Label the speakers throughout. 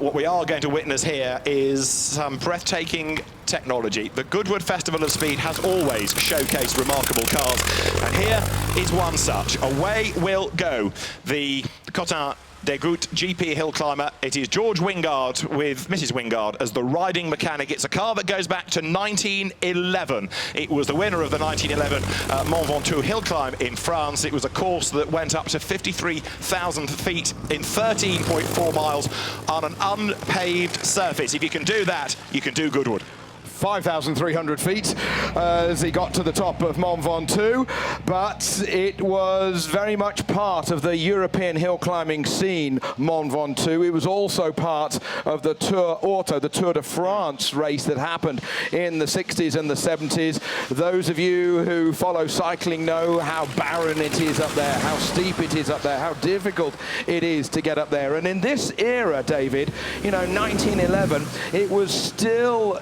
Speaker 1: What we are going to witness here is some breathtaking technology. The Goodwood Festival of Speed has always showcased remarkable cars, and here is one such. Away we'll go. The Cotin des Gouttes GP hill climber. It is George Wingard with Mrs. Wingard as the riding mechanic. It's a car that goes back to 1911. It was the winner of the 1911 Mont Ventoux hill climb in France. It was a course that went up to 53,000 feet in 13.4 miles on an unpaved surface. If you can do that, you can do Goodwood.
Speaker 2: 5,300 feet as he got to the top of Mont Ventoux, but it was very much part of the European hill climbing scene, Mont Ventoux. It was also part of the Tour Auto, the Tour de France race that happened in the 60s and the 70s. Those of you who follow cycling know how barren it is up there, how steep it is up there, how difficult it is to get up there. And in this era, David, you know, 1911, it was still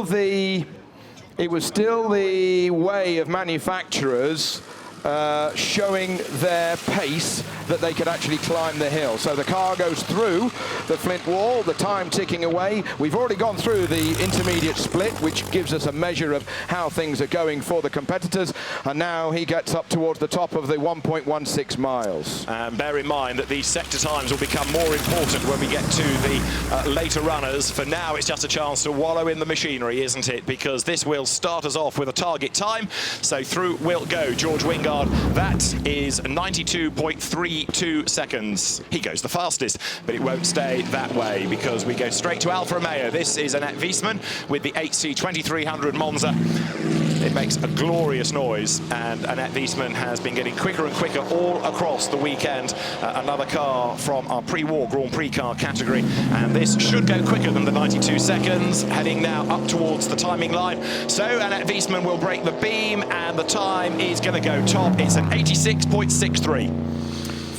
Speaker 2: the way of manufacturers showing their pace that they could actually climb the hill. So the car goes through the flint wall, the time ticking away. We've already gone through the intermediate split, which gives us a measure of how things are going for the competitors. And now he gets up towards the top of the 1.16 miles.
Speaker 1: And bear in mind that these sector times will become more important when we get to the later runners. For now, it's just a chance to wallow in the machinery, isn't it? Because this will start us off with a target time. So through will go George Wingard. That is 92.32 seconds. He goes the fastest, but it won't stay that way because we go straight to Alfa Romeo. This is Annette Wiesmann with the 8C 2300 Monza. It makes a glorious noise, and Annette Wiesmann has been getting quicker and quicker all across the weekend. Another car from our pre-war Grand Prix car category, and this should go quicker than the 92 seconds, heading now up towards the timing line. So Annette Wiesmann will break the beam, and the time is going to go top. It's an 86.63.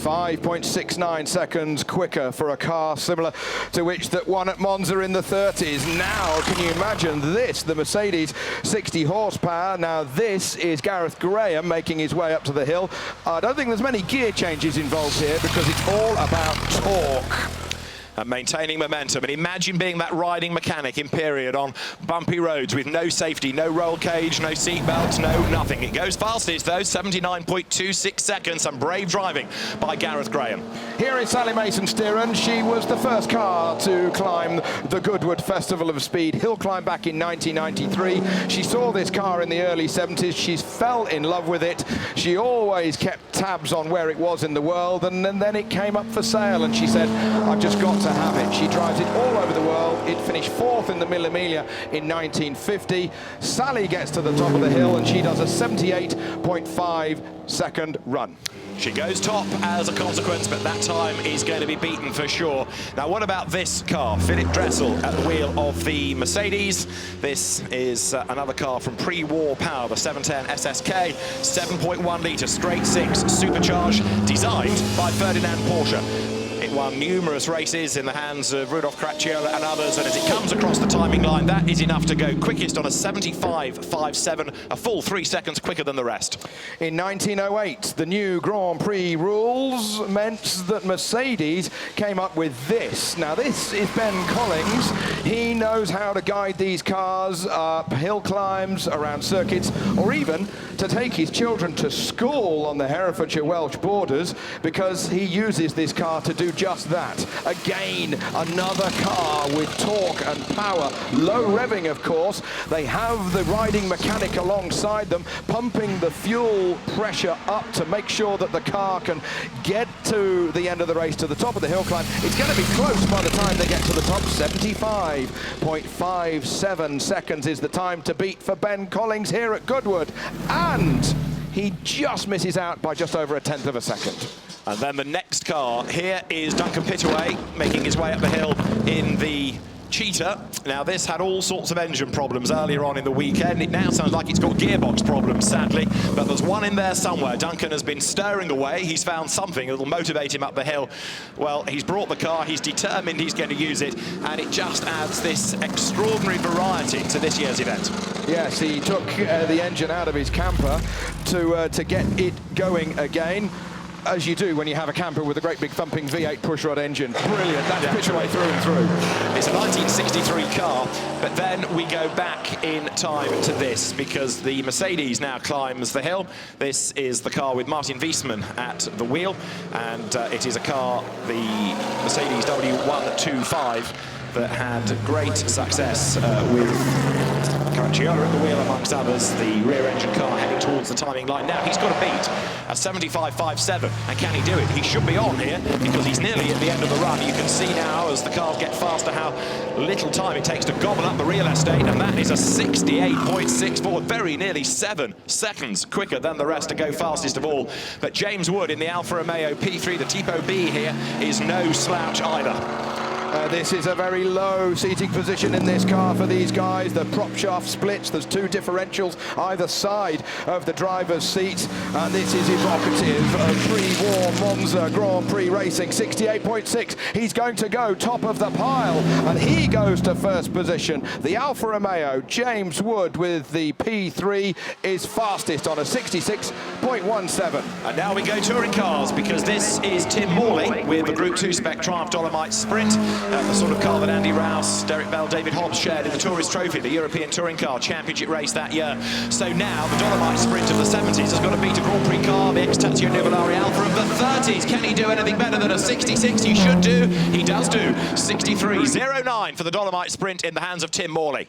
Speaker 2: 5.69 seconds quicker for a car similar to which that won at Monza in the 30s. Now, can you imagine this? The Mercedes 60 horsepower. Now, this is Gareth Graham making his way up to the hill. I don't think there's many gear changes involved here because it's all about torque.
Speaker 1: And maintaining momentum, and imagine being that riding mechanic in period on bumpy roads with no safety, no roll cage, no seat belts, no nothing. It goes fastest though, 79.26 seconds, and brave driving by Gareth Graham.
Speaker 2: Here is Sally Mason-Steeren. She was the first car to climb the Goodwood Festival of Speed hill climb back in 1993. She saw this car in the early 70s. She fell in love with it. She always kept tabs on where it was in the world, and then it came up for sale, and she said, I've just got to have it. She drives it all over the world. It finished 4th in the Mille Miglia in 1950. Sally gets to the top of the hill and she does a 78.5 second run.
Speaker 1: She goes top as a consequence, but that time is going to be beaten for sure. Now, what about this car? Philip Dressel at the wheel of the Mercedes. This is another car from pre-war power, the 710 SSK, 7.1 litre straight six supercharged, designed by Ferdinand Porsche. It won numerous races in the hands of Rudolf Caracciola and others, and as it comes across the timing line, that is enough to go quickest on a 75.57, a full 3 seconds quicker than the rest.
Speaker 2: In 1908, the new Grand Prix rules meant that Mercedes came up with this. Now, this is Ben Collins. He knows how to guide these cars up hill climbs, around circuits, or even to take his children to school on the Herefordshire-Welsh borders, because he uses this car to do just that. Again, another car with torque and power. Low revving, of course. They have the riding mechanic alongside them, pumping the fuel pressure up to make sure that the car can get to the end of the race, to the top of the hill climb. It's going to be close by the time they get to the top. 75.57 seconds is the time to beat for Ben Collins here at Goodwood. And he just misses out by just over 1/10 of a second.
Speaker 1: And then the next car, here is Duncan Pittaway making his way up the hill in the Cheetah. Now, this had all sorts of engine problems earlier on in the weekend. It now sounds like it's got gearbox problems, sadly, but there's one in there somewhere. Duncan has been stirring away. He's found something that will motivate him up the hill. Well, he's brought the car, he's determined he's going to use it, and it just adds this extraordinary variety to this year's event.
Speaker 2: Yes, he took the engine out of his camper to get it going again. as you do when you have a camper with a great big thumping V8 pushrod engine. Brilliant, that's pitch away through and through.
Speaker 1: It's a 1963 car, but then we go back in time to this because the Mercedes now climbs the hill. This is the car with Martin Wiesmann at the wheel, and it is a car, the Mercedes W125, that had great success with Caracciola at the wheel, amongst others, the rear-engine car heading towards the timing line. Now, he's got to beat a 75.57, and can he do it? He should be on here, because he's nearly at the end of the run. You can see now, as the cars get faster, how little time it takes to gobble up the real estate, and that is a 68.64, very nearly 7 seconds quicker than the rest to go fastest of all. But James Wood in the Alfa Romeo P3, the Tipo B here, is no slouch either.
Speaker 2: This is a very low seating position in this car for these guys. The prop shaft splits. There's 2 differentials either side of the driver's seat. And this is evocative of pre-war Monza Grand Prix racing. 68.6. He's going to go top of the pile. And he goes to first position. The Alfa Romeo, James Wood with the P3 is fastest on a 66.17.
Speaker 1: And now we go touring cars, because this is Tim Morley with the Group 2 Spec Triumph Dolomite Sprint. The sort of car that Andy Rouse, Derek Bell, David Hobbs shared in the Tourist Trophy, the European Touring Car Championship race that year. So now the Dolomite Sprint of the 70s has got to beat a Grand Prix car, the ex-Tazio Nuvolari Alfa of the 30s. Can he do anything better than a 66? He should do. He does do. 63.09 for the Dolomite Sprint in the hands of Tim Morley.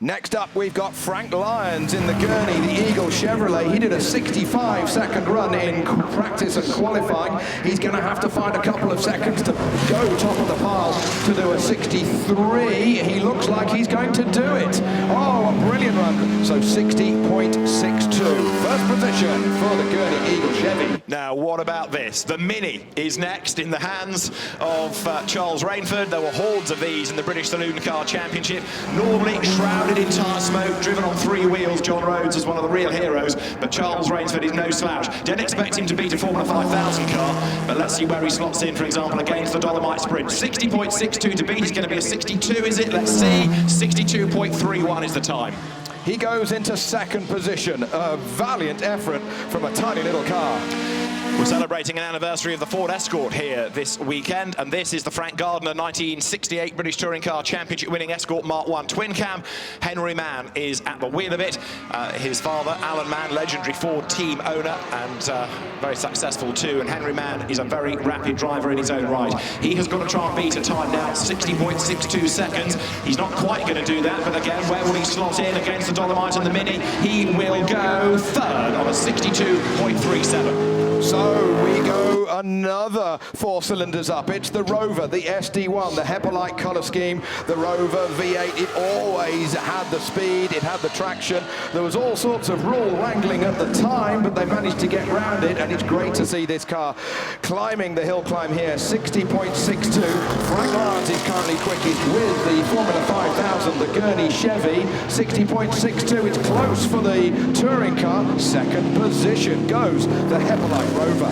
Speaker 2: Next up, we've got Frank Lyons in the Gurney, the Eagle Chevrolet. He did a 65-second run in practice and qualifying. He's going to have to find a couple of seconds to go top of the pile to do a 63. He looks like he's going to do it. Oh, a brilliant run. So 60.62. First position for the Gurney Eagle Chevy.
Speaker 1: Now, what about this? The Mini is next in the hands of Charles Rainford. There were hordes of these in the British Saloon Car Championship. Normally shrouded in tar smoke, driven on 3 wheels. John Rhodes is one of the real heroes, but Charles Rainsford is no slouch. Don't expect him to beat a Formula 5000 car, but let's see where he slots in, for example, against the Dolomite Sprint. 60.62 to beat. It's going to be a 62, is it? Let's see. 62.31 is the time.
Speaker 2: He goes into second position. A valiant effort from a tiny little car.
Speaker 1: We're celebrating an anniversary of the Ford Escort here this weekend, and this is the Frank Gardner 1968 British Touring Car Championship winning Escort Mark 1 twin cam. Henry Mann is at the wheel of it. His father, Alan Mann, legendary Ford team owner, and very successful too. And Henry Mann is a very rapid driver in his own right. He has got to try and beat a time now, 60.62 seconds. He's not quite going to do that, but again, where will he slot in against the Dolomite and the Mini? He will go third on a 62.37.
Speaker 2: So we go another 4 cylinders up. It's the Rover, the SD1, the Hepalite colour scheme. The Rover V8, it always had the speed, it had the traction. There was all sorts of rule wrangling at the time, but they managed to get round it, and it's great to see this car climbing the hill climb here, 60.62. Frank Lyons is currently quickest with the Formula 5000, the Gurney Chevy, 60.62. It's close for the touring car. Second position goes the Hepalite Rover.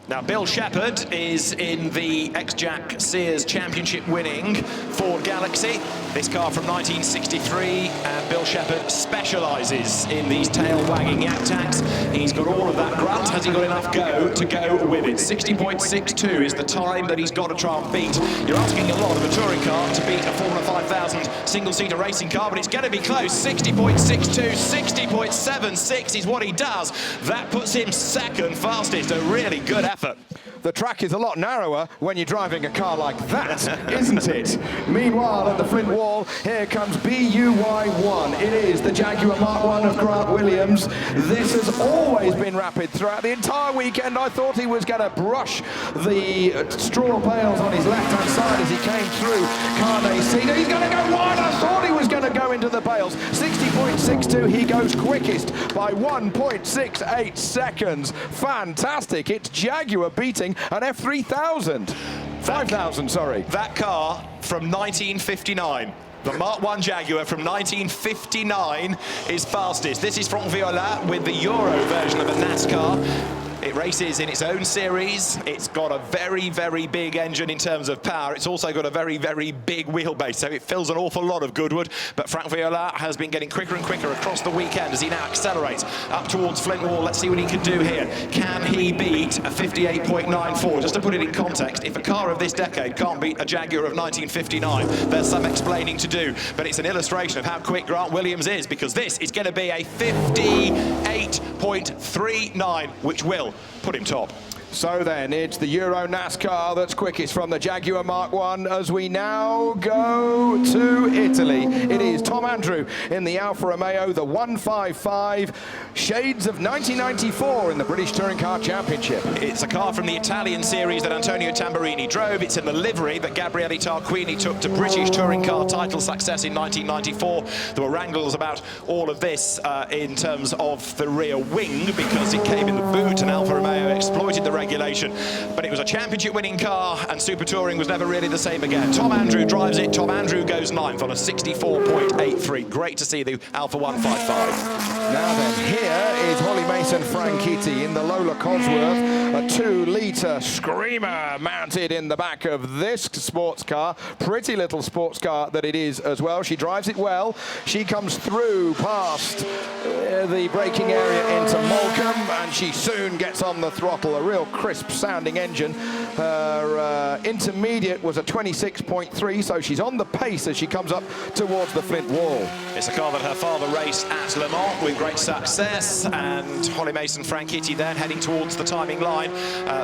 Speaker 1: Now, Bill Shepard is in the ex-Jack Sears Championship winning Ford Galaxy. This car from 1963, and Bill Shepard specialises in these tail-wagging yak tacks. He's got all of that grunt. Has he got enough go to go with it? 60.62 is the time that he's got to try and beat. You're asking a lot of a touring car to beat a Formula 5000 single-seater racing car, but it's going to be close. 60.62, 60.76 is what he does. That puts him second fastest. A really good effort.
Speaker 2: The track is a lot narrower when you're driving a car like that, isn't it? Meanwhile, at the Flint Wall, here comes BUY1. It is the Jaguar Mark 1 of Grant Williams. This has always been rapid throughout the entire weekend. I thought he was going to brush the straw bales on his left-hand side as he came through Carne Cedar. He's going to go wide. I thought he was going to go into the bales. 60.62, he goes quickest by 1.68 seconds. Fantastic. It's Jaguar beating an F3000. 5000, sorry.
Speaker 1: That car from 1959. The Mark 1 Jaguar from 1959 is fastest. This is Franck Viola with the Euro version of a NASCAR. It races in its own series. It's got a very, very big engine in terms of power. It's also got a very, very big wheelbase, so it fills an awful lot of Goodwood. But Frank Viola has been getting quicker and quicker across the weekend as he now accelerates up towards Flint Wall. Let's see what he can do here. Can he beat a 58.94? Just to put it in context, if a car of this decade can't beat a Jaguar of 1959, there's some explaining to do. But it's an illustration of how quick Grant Williams is, because this is going to be a 58.39, which will put him top.
Speaker 2: So then, it's the Euro NASCAR that's quickest from the Jaguar Mark 1 as we now go to Italy. It is Tom Andrew in the Alfa Romeo, the 155, shades of 1994 in the British Touring Car Championship.
Speaker 1: It's a car from the Italian series that Antonio Tamburini drove. It's in the livery that Gabriele Tarquini took to British Touring Car title success in 1994. There were wrangles about all of this in terms of the rear wing, because it came in the boot and Alfa Romeo exploited the regulation, but it was a championship winning car and Super Touring was never really the same again. Tom Andrew drives it. Tom Andrew goes 9th on a 64.83. Great to see the Alfa 155.
Speaker 2: Now then, here is Holly Mason Franchitti in the Lola Cosworth, a 2-litre screamer mounted in the back of this sports car. Pretty little sports car that it is as well. She drives it well. She comes through past the braking area into Moulcombe, and she soon gets on the throttle. A real crisp sounding engine. Her intermediate was a 26.3, so she's on the pace as she comes up towards the Flint Wall.
Speaker 1: It's a car that her father raced at Le Mans with great success, and Holly Mason Franchitti then heading towards the timing line.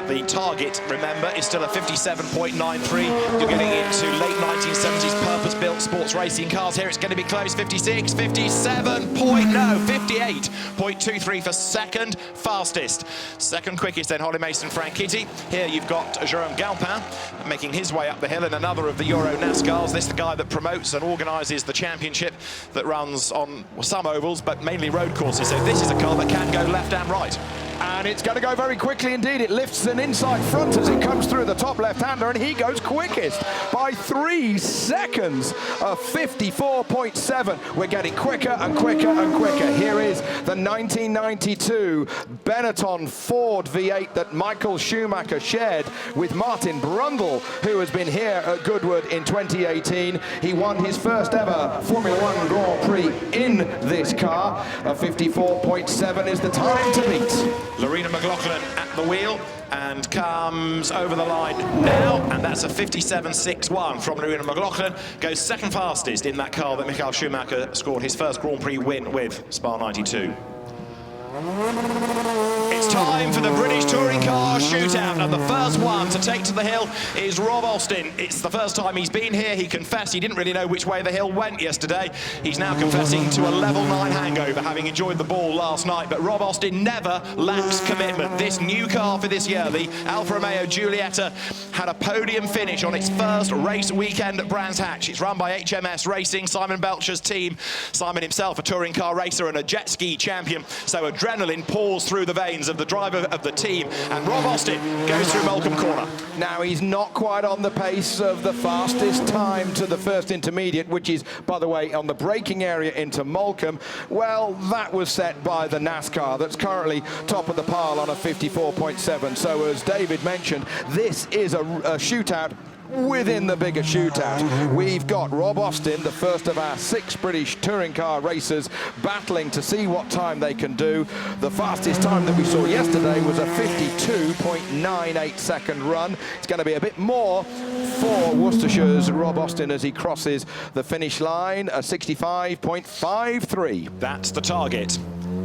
Speaker 1: The target, remember, is still a 57.93. You're getting into late 1970s purpose-built sports racing cars. Here it's going to be close. 56, 58.23 for second fastest. Second quickest then Holly Mason Franchitti. Here you've got Jérôme Galpin making his way up the hill in another of the Euro NASCARs. This is the guy that promotes and organises the championship that runs on some ovals, but mainly road courses. So this is a car that can go left and right.
Speaker 2: And it's going to go very quickly indeed. It lifts an inside front as it comes through the top left-hander, and he goes quickest by 3 seconds, a 54.7. We're getting quicker and quicker and quicker. Here is the 1992 Benetton Ford V8 that Michael Schumacher shared with Martin Brundle, who has been here at Goodwood in 2018. He won his first ever Formula One Grand Prix in this car. A 54.7 is the time to beat.
Speaker 1: Lorena McLaughlin at the wheel and comes over the line now, and that's a 57.61 from Lorena McLaughlin. Goes second fastest in that car that Michael Schumacher scored his first Grand Prix win with, Spa 92. It's time for the British Touring Car Shootout, and the first one to take to the hill is Rob Austin. It's the first time he's been here. He confessed he didn't really know which way the hill went yesterday. He's now confessing to a level 9 hangover, having enjoyed the ball last night. But Rob Austin never lacks commitment. This new car for this year, the Alfa Romeo Giulietta, had a podium finish on its first race weekend at Brands Hatch. It's run by HMS Racing, Simon Belcher's team. Simon himself, a touring car racer and a jet ski champion. So adrenaline pours through the veins of the driver of the team, and Rob Austin goes through Moulcombe Corner.
Speaker 2: Now he's not quite on the pace of the fastest time to the first intermediate, which is, by the way, on the braking area into Moulcombe. Well, that was set by the NASCAR that's currently top of the pile on a 54.7. So as David mentioned, this is a shootout within the bigger shootout. We've got Rob Austin, the first of our 6 British touring car racers, battling to see what time they can do. The fastest time that we saw yesterday was a 52.98 second run. It's going to be a bit more for Worcestershire's Rob Austin as he crosses the finish line, a 65.53.
Speaker 1: That's the target.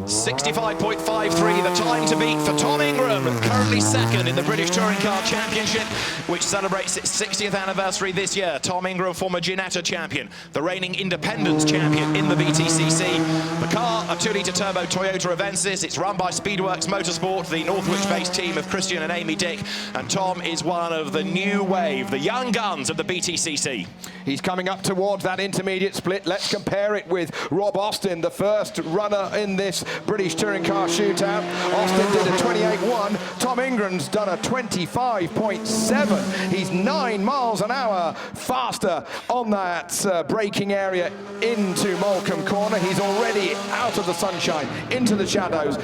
Speaker 1: 65.53, the time to beat for Tom Ingram, currently second in the British Touring Car Championship, which celebrates its 60th anniversary this year. Tom Ingram, former Ginetta champion, the reigning Independence champion in the BTCC. The car, a 2-litre turbo Toyota Avensis. It's run by Speedworks Motorsport, the Northwich-based team of Christian and Amy Dick, and Tom is one of the new wave, the young guns of the BTCC.
Speaker 2: He's coming up towards that intermediate split. Let's compare it with Rob Austin, the first runner in this British Touring Car Shootout. Austin did a 28.1. Tom Ingram's done a 25.7. He's 9 miles an hour faster on that braking area into Molecombe Corner. He's already out of the sunshine, into the shadows,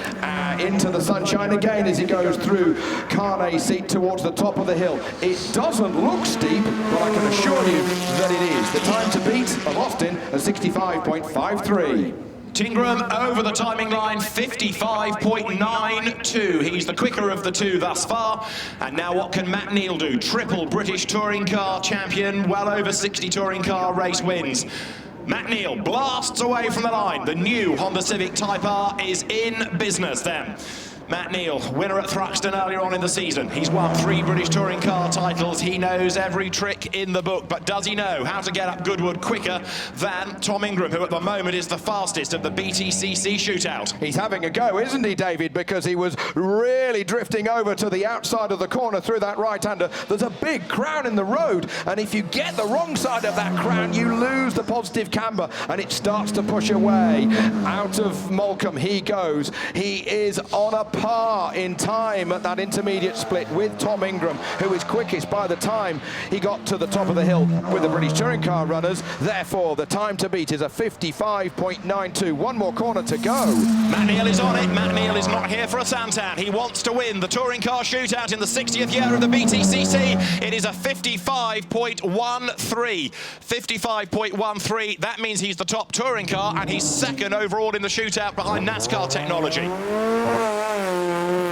Speaker 2: into the sunshine again as he goes through Carney's seat towards the top of the hill. It doesn't look steep, but I can assure you that it is. The time to beat of Austin at 65.53.
Speaker 1: Tingram over the timing line, 55.92. He's the quicker of the two thus far. And now what can Matt Neal do? Triple British Touring Car champion, well over 60 touring car race wins. Matt Neal blasts away from the line. The new Honda Civic Type R is in business then. Matt Neal, winner at Thruxton earlier on in the season. He's won 3 British Touring Car titles. He knows every trick in the book, but does he know how to get up Goodwood quicker than Tom Ingram, who at the moment is the fastest of the BTCC shootout?
Speaker 2: He's having a go, isn't he, David? Because he was really drifting over to the outside of the corner through that right-hander. There's a big crown in the road, and if you get the wrong side of that crown, you lose the positive camber, and it starts to push away. Out of Molecombe he goes. He is on a par in time at that intermediate split with Tom Ingram, who is quickest by the time he got to the top of the hill with the British Touring Car runners. Therefore, the time to beat is a 55.92. One more corner to go.
Speaker 1: Matt Neal is on it. Matt Neal is not here for a Santan. He wants to win the Touring Car Shootout in the 60th year of the BTCC. It is a 55.13. 55.13. That means he's the top touring car, and he's second overall in the shootout behind NASCAR technology.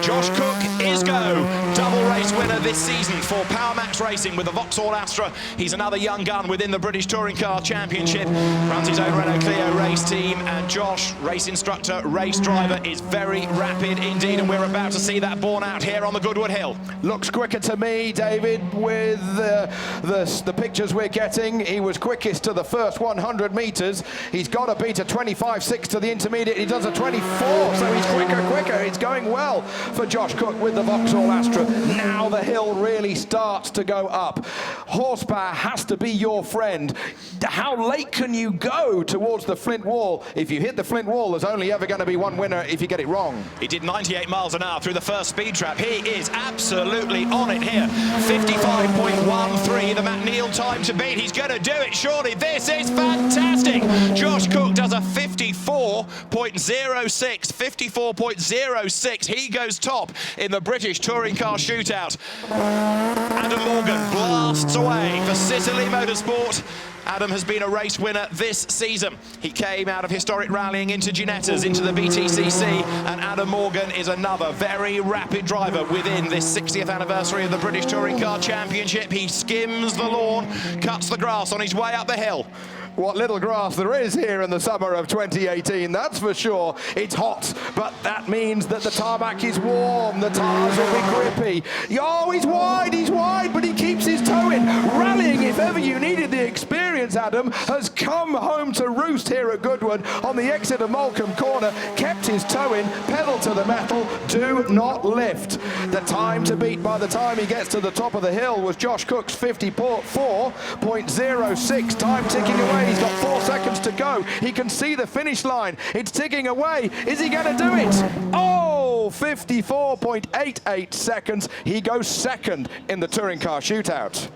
Speaker 1: Josh Cook is go. Double race winner this season for Power Max Racing with the Vauxhall Astra. He's another young gun within the British Touring Car Championship. Runs his own Renault Clio race team. And Josh, race instructor, race driver, is very rapid indeed. And we're about to see that borne out here on the Goodwood Hill.
Speaker 2: Looks quicker to me, David, with the pictures we're getting. He was quickest to the first 100 metres. He's got to beat a 25.6 to the intermediate. He does a 24, so he's quicker. It's going well for Josh Cook with the Vauxhall Astra. Now the hill really starts to go up. Horsepower has to be your friend. How late can you go towards the flint wall? If you hit the flint wall, there's only ever going to be one winner if you get it wrong.
Speaker 1: He did 98 miles an hour through the first speed trap. He is absolutely on it here. 55.13, the Matt Neal time to beat. He's going to do it, surely. This is fantastic. Josh Cook does a 54.06. 54.06. He goes top in the British Touring Car Shootout. Adam Morgan blasts away for Sicily Motorsport. Adam has been a race winner this season. He came out of historic rallying into Ginettas, into the BTCC, and Adam Morgan is another very rapid driver within this 60th anniversary of the British Touring Car Championship. He skims the lawn, cuts the grass on his way up the hill.
Speaker 2: What little grass there is here in the summer of 2018, that's for sure. It's hot, but that means that the tarmac is warm. The tires will be grippy. Oh, he's wide, but he keeps his toe in. Rallying, if ever you needed the experience, Adam, has come home to roost here at Goodwood on the exit of Molecombe Corner, kept his toe in, pedal to the metal, do not lift. The time to beat by the time he gets to the top of the hill was Josh Cook's 54.06. Time ticking away. He's got 4 seconds to go. He can see the finish line. It's ticking away. Is he going to do it? Oh, 54.88 seconds. He goes second in the Touring Car Shootout.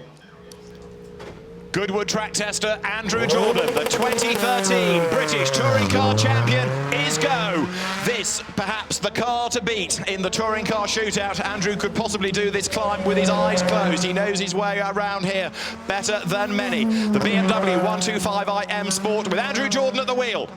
Speaker 1: Goodwood track tester Andrew Jordan, the 2013 British Touring Car Champion, is go. This, perhaps, the car to beat in the Touring Car Shootout. Andrew could possibly do this climb with his eyes closed. He knows his way around here better than many. The BMW 125i M Sport with Andrew Jordan at the wheel.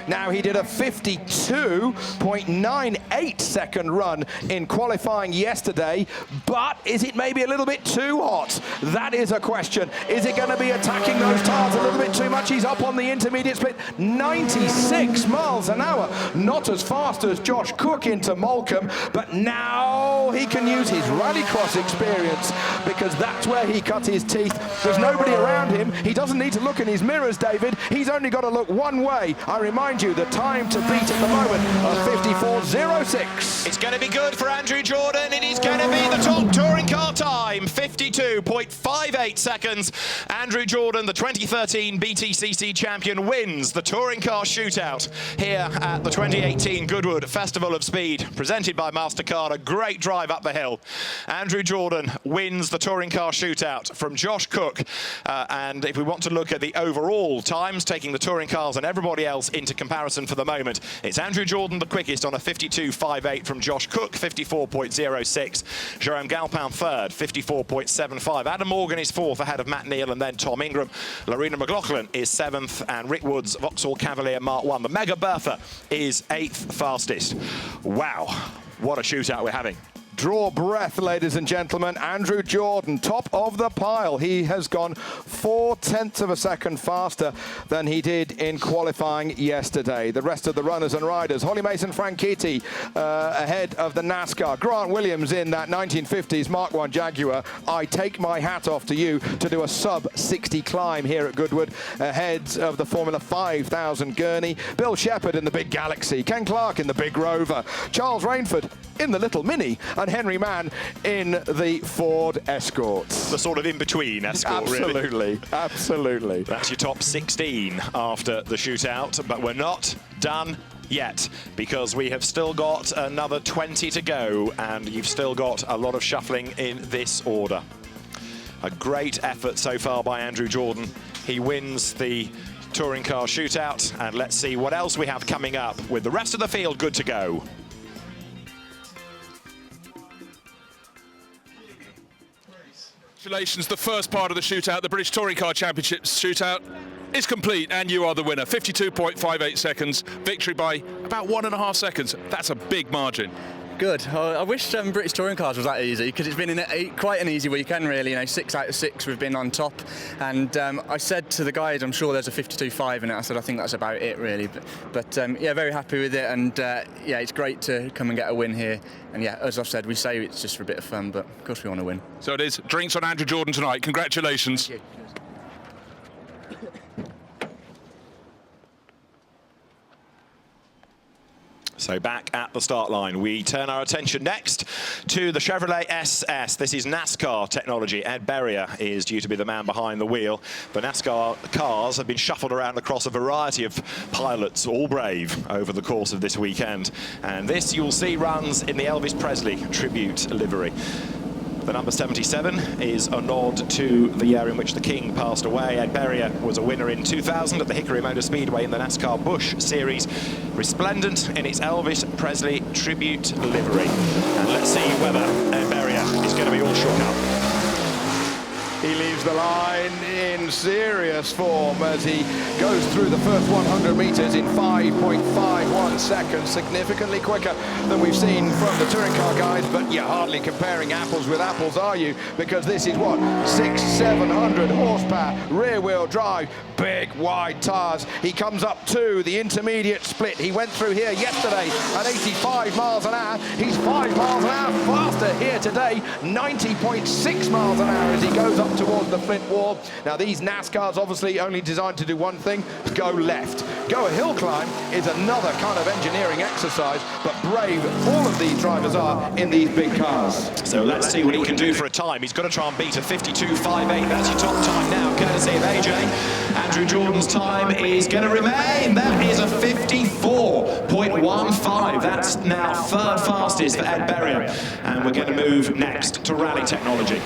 Speaker 2: Now, he did a 52.98 second run in qualifying yesterday, but is it maybe a little bit too hot? That is a question. Is it going to be attacking those tires a little bit too much? He's up on the intermediate split, 96 miles an hour. Not as fast as Josh Cook into Molecombe, but now he can use his rallycross experience, because that's where he cut his teeth. There's nobody around him. He doesn't need to look in his mirrors, David. He's only got to look one way. I remind remind you, the time to beat at the moment of 54.06.
Speaker 1: It's going to be good for Andrew Jordan. It is going to be the top touring car time, 52.58 seconds. Andrew Jordan, the 2013 BTCC champion, wins the touring car shootout here at the 2018 Goodwood Festival of Speed, presented by MasterCard. A great drive up the hill. Andrew Jordan wins the touring car shootout from Josh Cook. And if we want to look at the overall times, taking the touring cars and everybody else into comparison for the moment, it's Andrew Jordan the quickest on a 52.58 from Josh Cook, 54.06. Jerome Galpin third, 54.75. Adam Morgan is fourth, ahead of Matt Neal and then Tom Ingram. Lorena McLaughlin is seventh, and Rick Woods, Vauxhall Cavalier Mark 1. The Mega Bertha is eighth fastest. Wow, what a shootout we're having.
Speaker 2: Draw breath, ladies and gentlemen. Andrew Jordan, top of the pile. He has gone 0.4 of a second faster than he did in qualifying yesterday. The rest of the runners and riders, Holly Mason Franchitti ahead of the NASCAR. Grant Williams in that 1950s Mark 1 Jaguar. I take my hat off to you to do a sub-60 climb here at Goodwood, ahead of the Formula 5000 Gurney. Bill Shepard in the big Galaxy. Ken Clark in the big Rover. Charles Rainford in the little Mini, and Henry Mann in the Ford Escort.
Speaker 1: The sort of in-between Escort,
Speaker 2: absolutely,
Speaker 1: really.
Speaker 2: Absolutely.
Speaker 1: That's your top 16 after the shootout, but we're not done yet, because we have still got another 20 to go, and you've still got a lot of shuffling in this order. A great effort so far by Andrew Jordan. He wins the touring car shootout, and let's see what else we have coming up with the rest of the field good to go.
Speaker 3: Congratulations, the first part of the shootout, the British Touring Car Championships shootout, is complete, and you are the winner. 52.58 seconds, victory by about 1.5 seconds. That's a big margin.
Speaker 4: Good. I wish British Touring Cars was that easy, because it's been quite an easy weekend, really. You know, 6 out of 6 we've been on top, and I said to the guys, I'm sure there's a 52.5 in it. I said I think that's about it, really. But yeah, very happy with it, and yeah, it's great to come and get a win here. And yeah, as I've said, we say it's just for a bit of fun, but of course we want to win.
Speaker 3: So it is. Drinks on Andrew Jordan tonight. Congratulations.
Speaker 4: Thank you.
Speaker 1: So back at the start line, we turn our attention next to the Chevrolet SS. This is NASCAR technology. Ed Berrier is due to be the man behind the wheel. The NASCAR cars have been shuffled around across a variety of pilots, all brave, over the course of this weekend. And this, you'll see, runs in the Elvis Presley tribute livery. The number 77 is a nod to the year in which the King passed away. Ed Berrier was a winner in 2000 at the Hickory Motor Speedway in the NASCAR Busch Series, resplendent in its Elvis Presley tribute livery. And let's see whether Ed Berrier is going to be all shook up.
Speaker 2: He leaves the line in serious form as he goes through the first 100 meters in 5.51 seconds, significantly quicker than we've seen from the touring car guys, but you're hardly comparing apples with apples, are you? Because this is what, 600-700 horsepower, rear-wheel drive, big wide tires. He comes up to the intermediate split. He went through here yesterday at 85 miles an hour. He's 5 miles an hour faster here today, 90.6 miles an hour as he goes up towards the Flint wall. Now these NASCARs obviously only designed to do one thing, go left. Go a hill climb is another kind of engineering exercise, but brave all of these drivers are in these big cars.
Speaker 1: So let's see what he can do for a time. He's got to try and beat a 52.58. That's your top time now, courtesy of AJ. Andrew Jordan's time is going to remain. That is a 54.15. That's now third fastest for Ed Berrier. And we're going to move next to rally technology.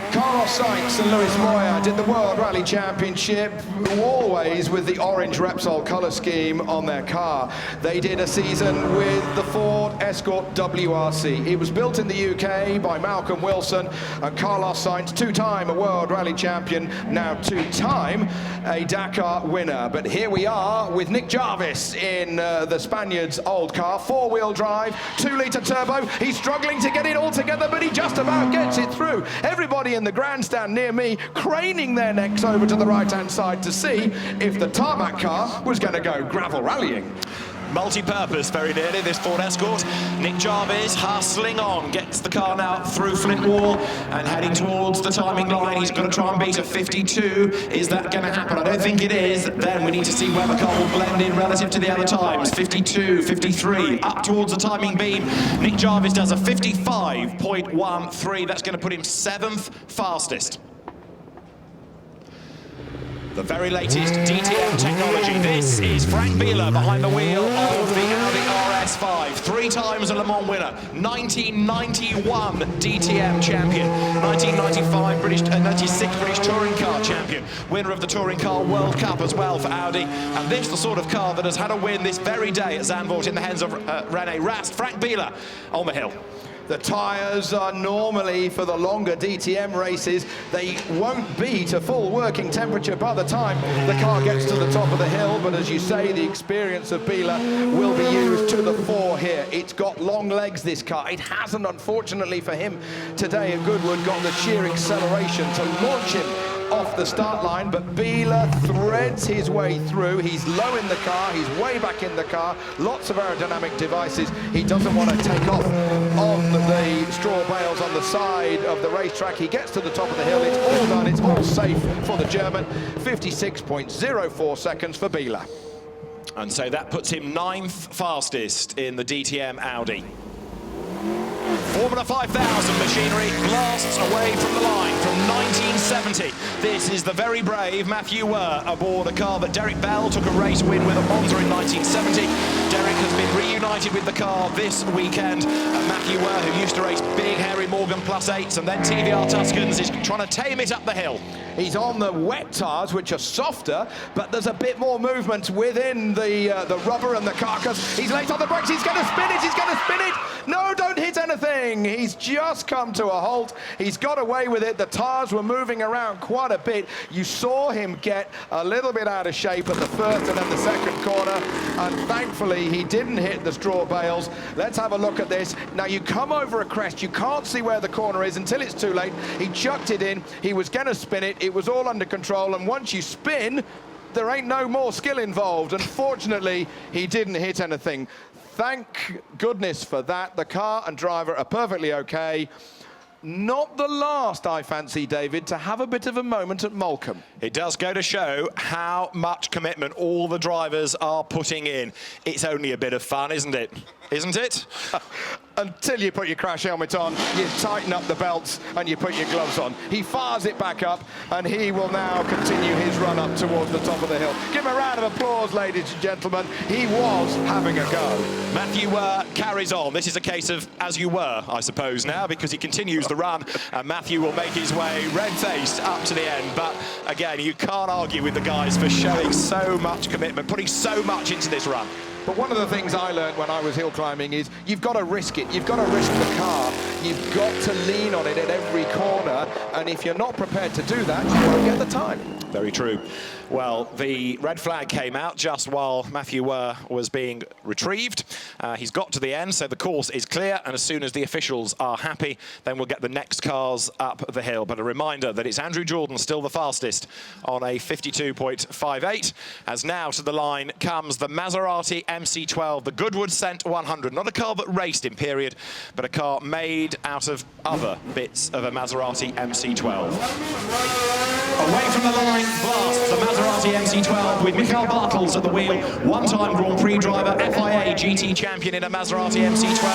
Speaker 2: Carlos Sainz and Luis Moya did the World Rally Championship, always with the orange Repsol colour scheme on their car. They did a season with the Ford Escort WRC. It was built in the UK by Malcolm Wilson, and Carlos Sainz, two-time a World Rally Champion, now two-time a Dakar winner. But here we are with Nick Jarvis in the Spaniard's old car, four-wheel drive, 2-litre turbo. He's struggling to get it all together, but he just about gets it through. Everybody in the grandstand near me craning their necks over to the right-hand side to see if the tarmac car was going to go gravel rallying.
Speaker 1: multi-purpose very nearly, this Ford Escort. Nick Jarvis hustling on, gets the car now through Flint Wall and heading towards the timing line. He's got to try and beat a 52. Is that going to happen? I don't think it is. Then we need to see where the car will blend in relative to the other times. 52, 53, up towards the timing beam. Nick Jarvis does a 55.13. That's going to put him 7th fastest. The very latest DTM technology. This is Frank Bieler behind the wheel of the Audi RS5. 3 times a Le Mans winner. 1991 DTM champion. 1995 96 British Touring Car champion. Winner of the Touring Car World Cup as well for Audi. And this is the sort of car that has had a win this very day at Zandvoort in the hands of René Rast. Frank Bieler on the hill.
Speaker 2: The tyres are normally for the longer DTM races. They won't be to full working temperature by the time the car gets to the top of the hill. But as you say, the experience of Bieler will be used to the fore here. It's got long legs, this car. It hasn't, unfortunately for him today at Goodwood, got the sheer acceleration to launch him off the start line, but Bieler threads his way through. He's low in the car, he's way back in the car, lots of aerodynamic devices. He doesn't want to take off on the straw bales on the side of the racetrack. He gets to the top of the hill, it's all done, it's all safe for the German. 56.04 seconds for Bieler.
Speaker 1: And so that puts him 9th fastest in the DTM Audi. Formula 5000 machinery blasts away from the line from 1970. This is the very brave Matthew Wurr aboard a car that Derek Bell took a race win with at Monza in 1970. Derek has been reunited with the car this weekend. And Matthew Wurr, who used to race big Harry Morgan +8s and then TVR Tuscans, is trying to tame it up the hill.
Speaker 2: He's on the wet tyres, which are softer, but there's a bit more movement within the rubber and the carcass. He's late on the brakes, he's going to spin it, he's going to spin it! No, don't hit anything! He's just come to a halt. He's got away with it. The tyres were moving around quite a bit. You saw him get a little bit out of shape at the first and then the second corner, and thankfully he didn't hit the straw bales. Let's have a look at this. Now you come over a crest, you can't see where the corner is until it's too late. He chucked it in, he was going to spin it, it was all under control, and once you spin, there ain't no more skill involved. Unfortunately, he didn't hit anything. Thank goodness for that. The car and driver are perfectly okay. Not the last, I fancy, David, to have a bit of a moment at Moulcombe.
Speaker 1: It does go to show how much commitment all the drivers are putting in. It's only a bit of fun, isn't it? Isn't it?
Speaker 2: Until you put your crash helmet on, you tighten up the belts and you put your gloves on. He fires it back up and he will now continue his run up towards the top of the hill. Give him a round of applause, ladies and gentlemen. He was having a go.
Speaker 1: Matthew Wurr carries on. This is a case of as you were, I suppose, now, because he continues the run and Matthew will make his way red-faced up to the end. But again, you can't argue with the guys for showing so much commitment, putting so much into this run.
Speaker 2: But one of the things I learned when I was hill climbing is you've got to risk it. You've got to risk the car. You've got to lean on it at every corner. And if you're not prepared to do that, you won't get the time.
Speaker 1: Very true. Well, the red flag came out just while Matthew Wurr was being retrieved. He's got to the end, so the course is clear. And as soon as the officials are happy, then we'll get the next cars up the hill. But a reminder that it's Andrew Jordan still the fastest on a 52.58. As now to the line comes the Maserati MC12, the Goodwood Cent 100. Not a car that raced in period, but a car made out of other bits of a Maserati MC12. Away from the line, blasts the Maserati MC12 with Michael Bartels at the wheel. One-time Grand Prix driver, FIA GT champion in a Maserati MC12,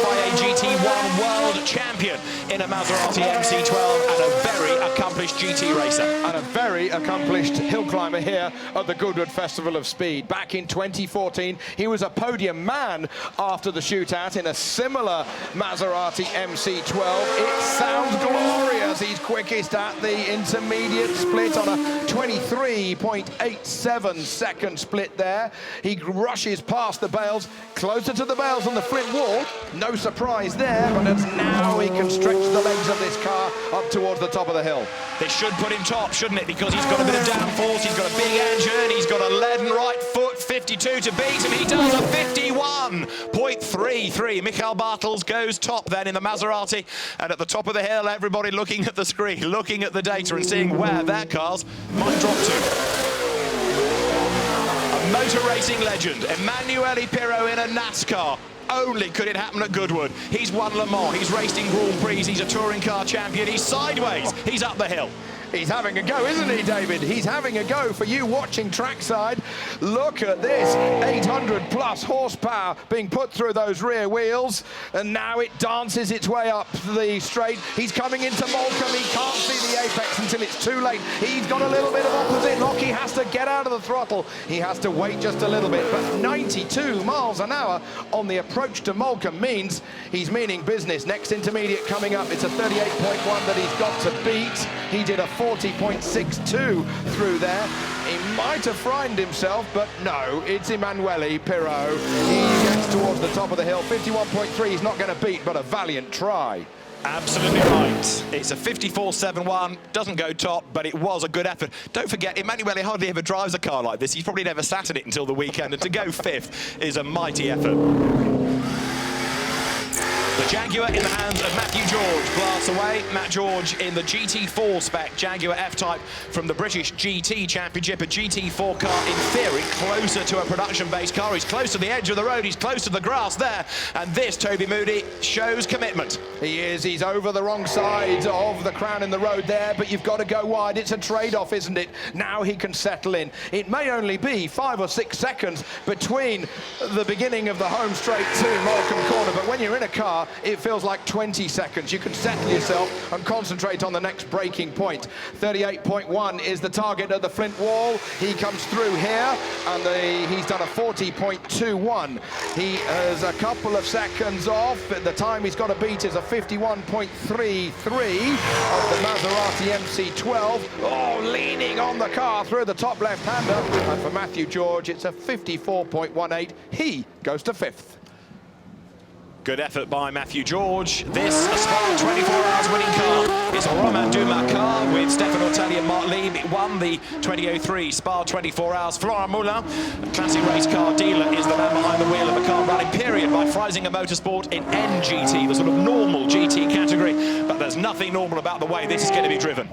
Speaker 1: FIA GT1 world champion in a Maserati MC12, and a very accomplished GT racer.
Speaker 2: And a very accomplished hill climber here at the Goodwood Festival of Speed. Back in 2014, he was a podium man after the shootout in a similar Maserati MC12. It sounds glorious. He's quickest at the intermediate split on a 23.87 second split there. He rushes past the bales, closer to the bales on the Flint Wall. No surprise there, but as now he can stretch the legs of this car up towards the top of the hill.
Speaker 1: This should put him top, shouldn't it? Because he's got a bit of downforce, he's got a big engine, he's got a leaden right foot, 52 to beat, and he does a 51.33. Michael Bartels goes top then in the Maserati, and at the top of the hill, everybody looking at the screen, looking at the data and seeing where their cars might drop to. A Motor racing legend, Emanuele Pirro in a NASCAR. Only could it happen at Goodwood. He's won Le Mans, he's raced in Grand Prix, he's a touring car champion, he's sideways, he's up the hill.
Speaker 2: He's having a go, isn't he, David? He's having a go for you watching trackside. Look at this, 800 plus horsepower being put through those rear wheels, and now it dances its way up the straight. He's coming into Montblanc. He can't see the apex until it's too late. He's got a little bit of opposite lock. He has to get out of the throttle. He has to wait just a little bit, but 92 miles an hour on the approach to Montblanc means he's meaning business. Next intermediate coming up, it's a 38.1 that he's got to beat. He did a 40.62 through there. He might have frightened himself, but no, it's Emanuele Pirro. He gets towards the top of the hill. 51.3 he's not going to beat, but a valiant try.
Speaker 1: Absolutely right. It's a 54.71, doesn't go top, but it was a good effort. Don't forget, Emanuele hardly ever drives a car like this. He's probably never sat in it until the weekend, and to go fifth is a mighty effort. The Jaguar in the hands of Matthew George blasts away. Matt George in the GT4 spec Jaguar F-Type from the British GT Championship. A GT4 car, in theory, closer to a production-based car. He's close to the edge of the road. He's close to the grass there. And this, Toby Moody, shows commitment.
Speaker 2: He is. He's over the wrong side of the crown in the road there, but you've got to go wide. It's a trade-off, isn't it? Now he can settle in. It may only be 5 or 6 seconds between the beginning of the home straight to Montblanc corner, but when you're in a car, it feels like 20 seconds. You can settle yourself and concentrate on the next breaking point. 38.1 is the target at the Flint wall. He comes through here, and he's done a 40.21. He is a couple of seconds off. The time he's got to beat is a 51.33 of the Maserati MC12. Oh, leaning on the car through the top left-hander. And for Matthew George, it's a 54.18. He goes to 5th.
Speaker 1: Good effort by Matthew George. This, a Spa 24 Hours winning car, is a Romain Dumas car with Stefan Ortelli and Mark Lieb. It won the 2003 Spa 24 Hours. Florent Moulin, a classic race car dealer, is the man behind the wheel of the car running period by Freisinger Motorsport in NGT, the sort of normal GT category. But there's nothing normal about the way this is going to be driven.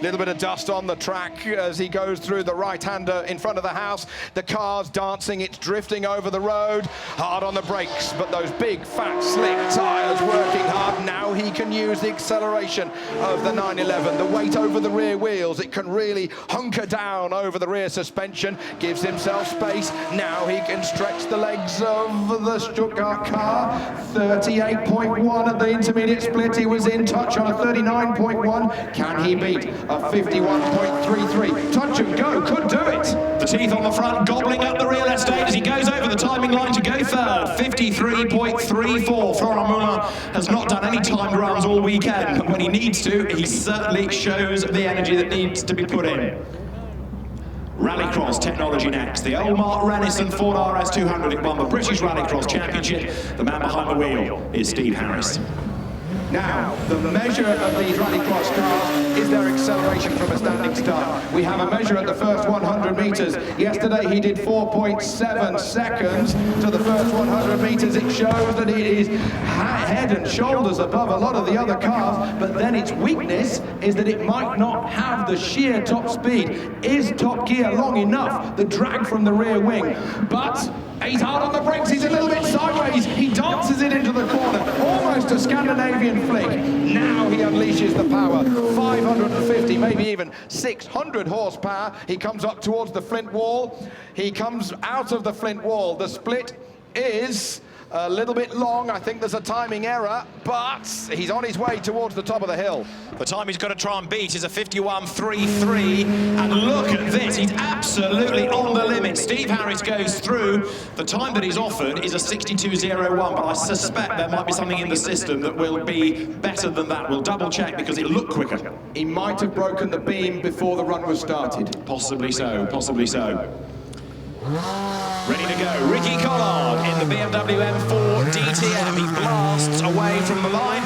Speaker 2: Little bit of dust on the track as he goes through the right-hander in front of the house. The car's dancing, it's drifting over the road. Hard on the brakes, but those big, fat, slick tyres working hard. Now he can use the acceleration of the 911. The weight over the rear wheels, it can really hunker down over the rear suspension. Gives himself space. Now he can stretch the legs of the Stuttgart car. 38.1 at the intermediate split. He was in touch on a 39.1. Can he beat a 51.33? Touch and go, could do it.
Speaker 1: The teeth on the front, gobbling up the real estate as he goes over the timing line to go third. 53.34. Florent Moulin has not done any timed runs all weekend, but when he needs to, he certainly shows the energy that needs to be put in. Rallycross technology next. The old Mark Renison Ford RS200. It won the British Rallycross Championship. The man behind the wheel is Steve Harris.
Speaker 2: Now, the measure of these rallycross cars is their acceleration from a standing start. We have a measure at the first 100 meters. Yesterday he did 4.7 seconds to the first 100 meters. It shows that it is head and shoulders above a lot of the other cars, but then its weakness is that it might not have the sheer top speed. Is top gear long enough? The drag from the rear wing. But he's hard on the brakes, he's a little bit sideways, he dances it into the corner, almost a Scandinavian flick. Now he unleashes the power, 550, maybe even 600 horsepower. He comes up towards the Flint wall, he comes out of the Flint wall. The split is a little bit long. I think there's a timing error, but he's on his way towards the top of the hill.
Speaker 1: The time he's got to try and beat is a 51.33, and look at this, he's absolutely on the limit. Steve Harris goes through. The time that he's offered is a 62.01, but I suspect there might be something in the system that will be better than that. We'll double check because it looked quicker.
Speaker 2: He might have broken the beam before the run was started.
Speaker 1: Possibly so, possibly so. Ready to go, Ricky Collard in the BMW M4 DTM. He blasts away from the line.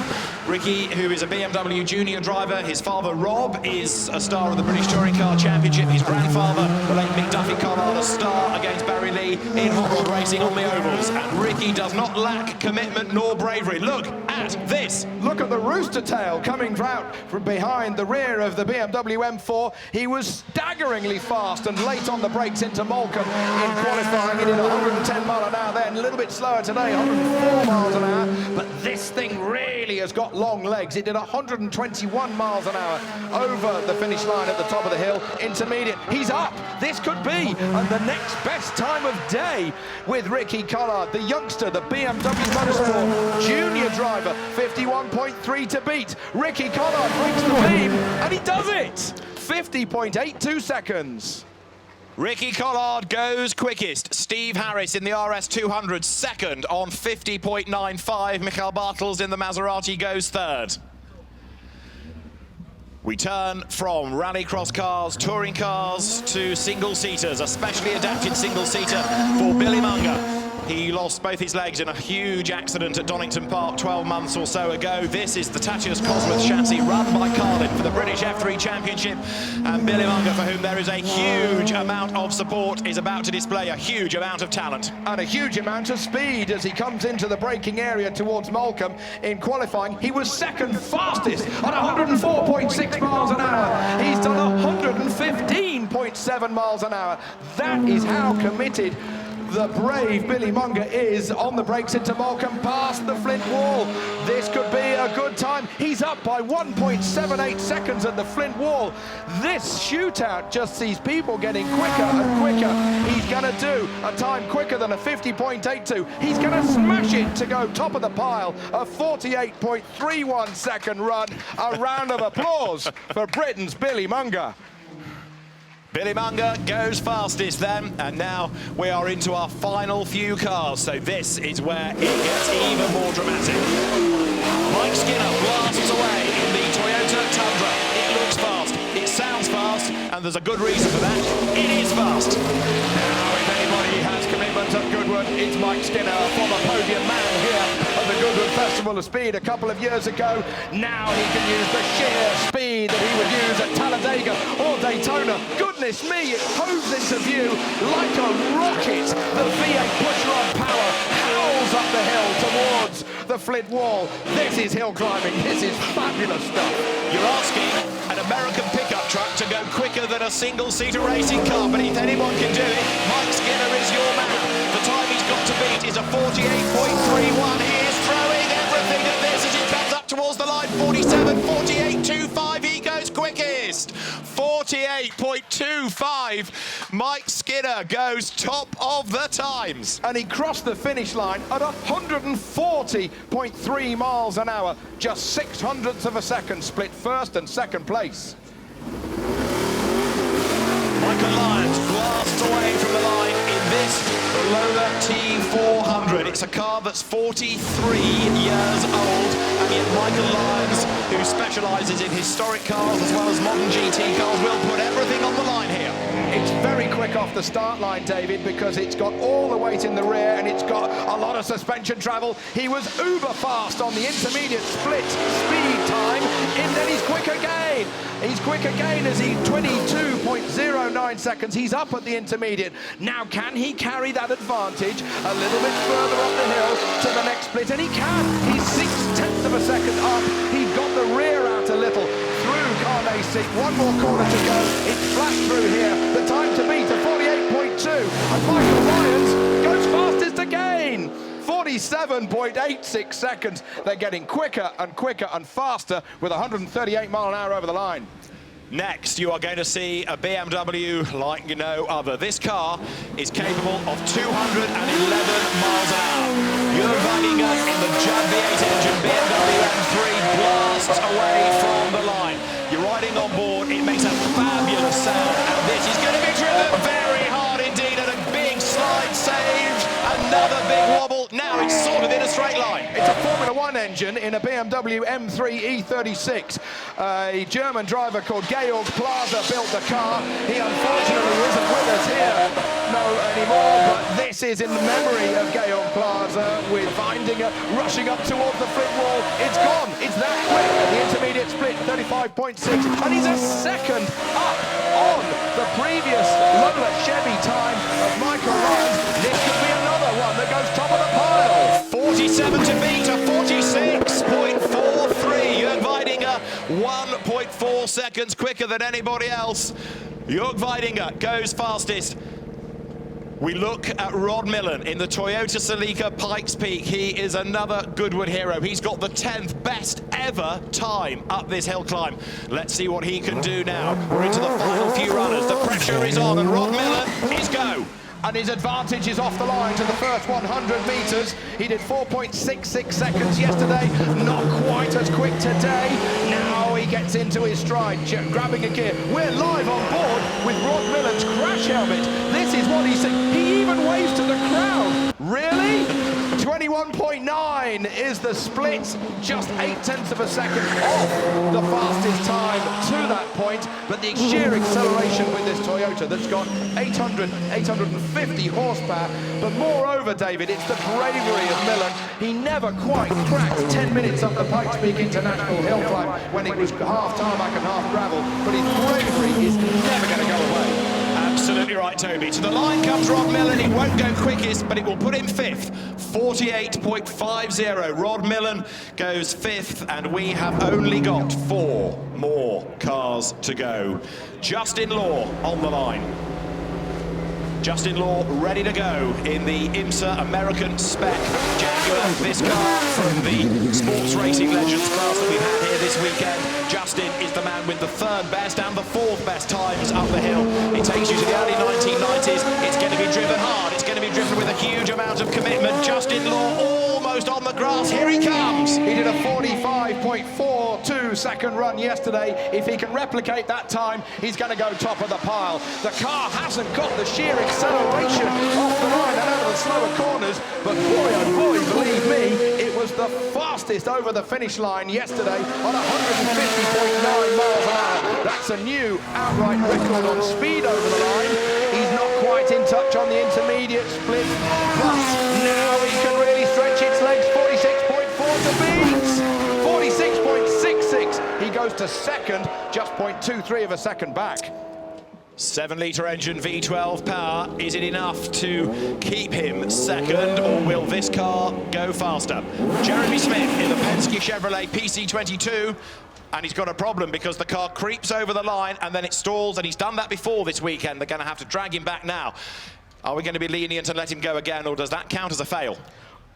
Speaker 1: Ricky, who is a BMW junior driver, his father Rob is a star of the British Touring Car Championship. His grandfather, the late Mick Duffy Collard, a star against Barry Lee in hot rod racing on the ovals. And Ricky does not lack commitment nor bravery. Look at this.
Speaker 2: Look at the rooster tail coming out from behind the rear of the BMW M4. He was staggeringly fast and late on the brakes into Montblanc in qualifying. He did 110 mile an hour then, a little bit slower today, 104 miles an hour. But this thing really has got long legs. It did 121 miles an hour over the finish line at the top of the hill. Intermediate, he's up. This could be the next best time of day with Ricky Collard, the youngster, the BMW Motorsport junior driver, 51.3 to beat. Ricky Collard breaks the beam, and he does it. 50.82 seconds.
Speaker 1: Ricky Collard goes quickest. Steve Harris in the RS200 second on 50.95. Michael Bartels in the Maserati goes third. We turn from rallycross cars, touring cars to single-seaters, a specially adapted single-seater for Billy Munger. He lost both his legs in a huge accident at Donington Park 12 months or so ago. This is the Tatius Cosworth chassis run by Carlin for the British F3 Championship. And Billy Munger, for whom there is a huge amount of support, is about to display a huge amount of talent.
Speaker 2: And a huge amount of speed as he comes into the braking area towards Montblanc. In qualifying, he was second fastest at 104.6 miles an hour. He's done 115.7 miles an hour. That is how committed the brave Billy Munger is on the brakes into Montblanc, past the Flint wall. This could be a good time. He's up by 1.78 seconds at the Flint wall. This shootout just sees people getting quicker and quicker. He's going to do a time quicker than a 50.82. He's going to smash it to go top of the pile. A 48.31 second run. A round of applause for Britain's Billy Munger.
Speaker 1: Billy Munger goes fastest then, and now we are into our final few cars, so this is where it gets even more dramatic. Mike Skinner blasts away in the Toyota Tundra. It looks fast, it sounds fast, and there's a good reason for that. It is fast.
Speaker 2: Now, if anybody has commitment at Goodwood, it's Mike Skinner, a former podium man here at the Goodwood Festival of Speed a couple of years ago. Now he can use the sheer speed that he would use at Talladega or Daytona. Goodness me, it hoves into view like a rocket. The V8 pushrod power howls up the hill towards the Flint wall. This is hill climbing. This is fabulous stuff.
Speaker 1: You're asking an American pickup truck to go quicker than a single-seater racing car, but if anyone can do it, Mike Skinner is your man. The time he's got to beat is a 48.31. He is throwing everything at this as he comes up towards the line. 47.48.25. He goes quickest. 48.25. Mike Skinner goes top of the times.
Speaker 2: And he crossed the finish line at 140.3 miles an hour. Just 0.06 of a second split first and second place.
Speaker 1: Michael Lyons blasts away from the line in this Lola T400. It's a car that's 43 years old, and yet Michael Lyons, who specialises in historic cars as well as modern GT cars, will put everything on the line here.
Speaker 2: It's very quick off the start line, David, because it's got all the weight in the rear and it's got a lot of suspension travel. He was uber fast on the intermediate split speed time, and then he's quick again. He's quick again as he 22.09 seconds. He's up at the intermediate. Now, can he carry that advantage a little bit further up the hill to the next split? And he can. He's 0.6 of a second up. He's got the rear out a little through Carney's seat. One more corner to go. It's flat through here. The time to beat a 48.2. And Michael Lyons goes fastest again. 47.86 seconds. They're getting quicker and quicker and faster with 138 mile an hour over the line.
Speaker 1: Next, you are going to see a BMW like no other. This car is capable of 211 miles an hour. Jürgen Weidinger in the Judd V8 engine BMW M3 blasts away from the line. You're riding on board, it makes a fabulous sound, and this is going to be driven very hard indeed, and a big slide saved, another big wobble. Now it's sort of in a straight line.
Speaker 2: It's a Formula One engine. engine in a BMW M3 E36. A German driver called Georg Plaza built the car. He unfortunately isn't with us here anymore, but this is in the memory of Georg Plaza with Weidinger rushing up towards the flip wall. It's gone. It's that quick. The intermediate split, 35.6, and he's a second up on the previous Lola Chevy time of Michael Ryan. This could be another one that goes top of the pile.
Speaker 1: 47 to beat, a 46.43. Jörg Weidinger, 1.4 seconds quicker than anybody else. Jörg Weidinger goes fastest. We look at Rod Millen in the Toyota Celica Pikes Peak. He is another Goodwood hero. He's got the 10th best ever time up this hill climb. Let's see what he can do now. We're into the final few runners. The pressure is on, and Rod Millen is go.
Speaker 2: And his advantage is off the line to the first 100 metres. He did 4.66 seconds yesterday, not quite as quick today. Now he gets into his stride, grabbing a gear. We're live on board with Rod Millen's crash helmet. This is what he's saying. He even waves to the crowd. Really? 21.9 is the split, just 0.8 of a second off the fastest time to that point, but the sheer acceleration with this Toyota that's got 850 horsepower, but moreover, David, it's the bravery of Millen. He never quite cracked 10 minutes up the Pikes Peak International hill climb when it was half tarmac and half gravel, but his bravery is never going to go away.
Speaker 1: Absolutely right, Toby. To the line comes Rod Millen. It won't go quickest, but it will put him fifth. 48.50. Rod Millen goes fifth, and we have only got 4 more cars to go. Justin Law on the line. Justin Law ready to go in the IMSA American Spec Jaguar. This car from the Sports Racing Legends class that we've had here this weekend. Justin is the man with the 3rd best and the 4th best times up the hill. It takes you to the early 1990s. It's going to be driven hard. It's going to be driven with a huge amount of commitment. Justin Law almost on the grass. Here he comes.
Speaker 2: He did a 45.42 second run yesterday. If he can replicate that time, he's going to go top of the pile. The car hasn't got the sheer acceleration off the line and out of the slower corners, but boy, oh boy, believe me, it was the fastest over the finish line yesterday on 150.9 miles an hour. That's a new outright record on speed over the line. He's not quite in touch on the intermediate split, but now he can really stretch its legs. 46.4 to beat. 46.66. He goes to second, just 0.23 of a second back.
Speaker 1: 7-litre engine, V12 power. Is it enough to keep him second, or will this car go faster? Jeremy Smith in the Penske Chevrolet PC22, and he's got a problem because the car creeps over the line and then it stalls, and he's done that before this weekend. They're going to have to drag him back now. Are we going to be lenient and let him go again, or does that count as a fail?